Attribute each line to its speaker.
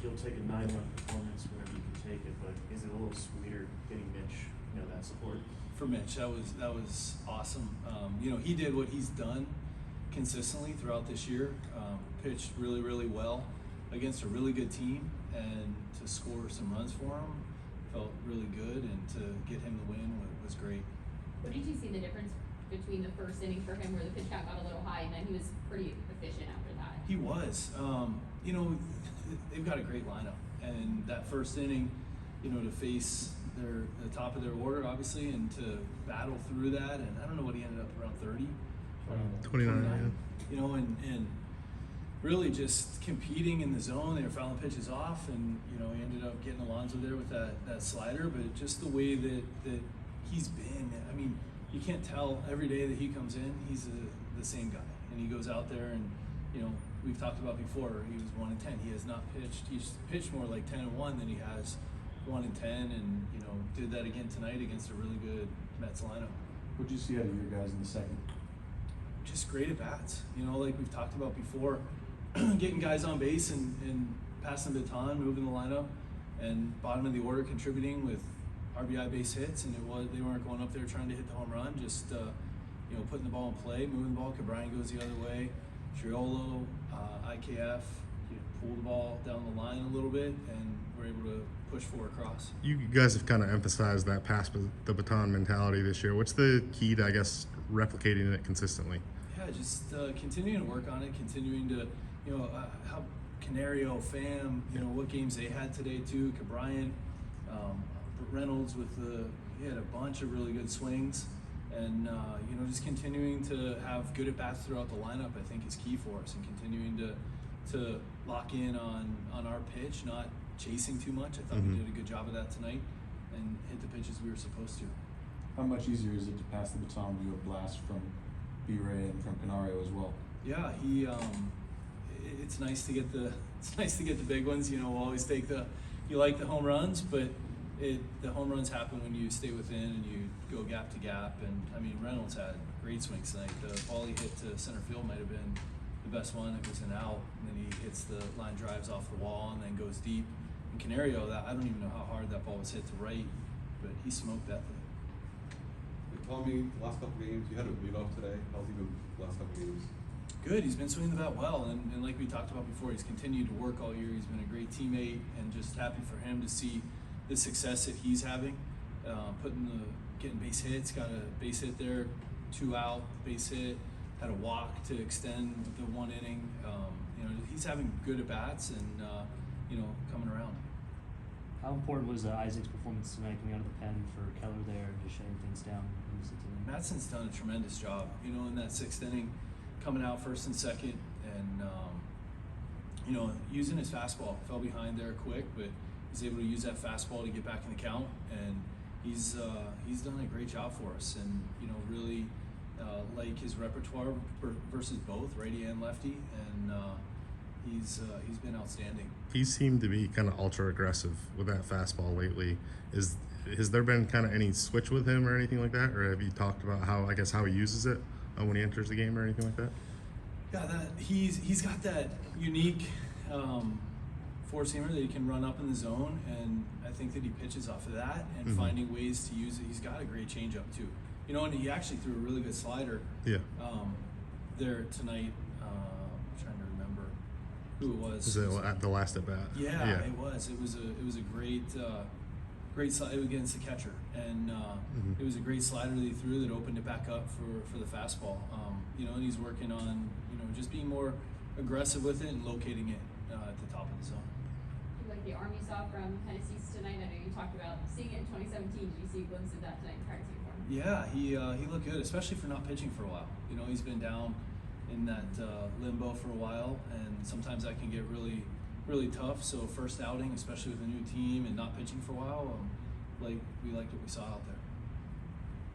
Speaker 1: you'll take a 9-1 performance whenever you can take it, but is it a little sweeter getting Mitch, that support?
Speaker 2: For Mitch, that was awesome. He did what he's done consistently throughout this year. Pitched really, really well against a really good team, and to score some runs for him felt really good, and to get him the win was great.
Speaker 3: What did you see the difference between the first inning for him, where the pitch count got a little high, and then he was pretty efficient after that?
Speaker 2: He was. They've got a great lineup, and that first inning, to face the top of their order, obviously, and to battle through that, and I don't know what he ended up around 30,
Speaker 4: 29.
Speaker 2: Yeah. And really just competing in the zone. They were fouling pitches off, and he ended up getting Alonso there with that slider. But just the way that he's been, I mean, you can't tell every day that he comes in, he's the same guy, and he goes out there and we've talked about before, he was 1-10. He has not pitched. He's pitched more like 10-1 than he has 1-10, and did that again tonight against a really good Mets lineup.
Speaker 5: What did you see out of your guys in the second?
Speaker 2: Just great at bats. Like we've talked about before, getting guys on base and passing the baton, moving the lineup, and bottom of the order contributing with RBI base hits. And they weren't going up there trying to hit the home run, just putting the ball in play, moving the ball. Cabrera goes the other way. Triolo, IKF, pull the ball down the line a little bit, and we're able to push 4 across.
Speaker 4: You guys have kind of emphasized that pass the baton mentality this year. What's the key to, I guess, replicating it consistently?
Speaker 2: Yeah, just continuing to work on it, continuing to, how Canario, Pham, what games they had today too. Cabrera, Reynolds he had a bunch of really good swings. And just continuing to have good at-bats throughout the lineup, I think, is key for us, and continuing to lock in on our pitch, not chasing too much. I thought we did a good job of that tonight, and hit the pitches we were supposed to.
Speaker 5: How much easier is it to pass the baton when you have blast from B-Ray and from Canario as well?
Speaker 2: Yeah, it's nice to get the big ones. We'll always take you like the home runs, but the home runs happen when you stay within and you go gap to gap. And I mean, Reynolds had great swings tonight. The ball he hit to center field might have been the best one. It was an out, and then he hits the line drives off the wall and then goes deep. And Canario, I don't even know how hard that ball was hit to right, but he smoked that thing.
Speaker 6: Tell me, the last couple games, you had a week off today. How's he been the last couple games?
Speaker 2: Good. He's been swinging the bat well, and like we talked about before, he's continued to work all year. He's been a great teammate, and just happy for him to see the success that he's having, getting base hits. Got a base hit there, 2 out, base hit, had a walk to extend the 1 inning. He's having good at bats, and coming around.
Speaker 7: How important was Isaac's performance tonight, coming out of the pen for Keller there, just shutting things down?
Speaker 2: Matson's done a tremendous job, in that 6th inning, coming out first and second, and using his fastball. Fell behind there quick, but he's able to use that fastball to get back in the count, and he's done a great job for us, and really like his repertoire versus both righty and lefty, and he's been outstanding.
Speaker 4: He seemed to be kind of ultra aggressive with that fastball lately. Has there been kind of any switch with him or anything like that, or have you talked about how he uses it when he enters the game or anything like that?
Speaker 2: Yeah, he's got that unique four-seamer that he can run up in the zone, and I think that he pitches off of that and finding ways to use it. He's got a great changeup too, and he actually threw a really good slider.
Speaker 4: Yeah.
Speaker 2: There tonight. I'm trying to remember who it was.
Speaker 4: Was it at the last at bat?
Speaker 2: Yeah, it was. It was a great slider against the catcher, and it was a great slider that he threw that opened it back up for the fastball. And he's working on just being more aggressive with it and locating it at the top of the zone.
Speaker 3: Like the arm you saw from Tennessee tonight, I know you talked about seeing it in 2017. Did you see a glimpse of that tonight in practice uniform?
Speaker 2: Yeah, he looked good, especially for not pitching for a while. He's been down in that limbo for a while, and sometimes that can get really, really tough. So first outing, especially with a new team and not pitching for a while, we liked what we saw out there.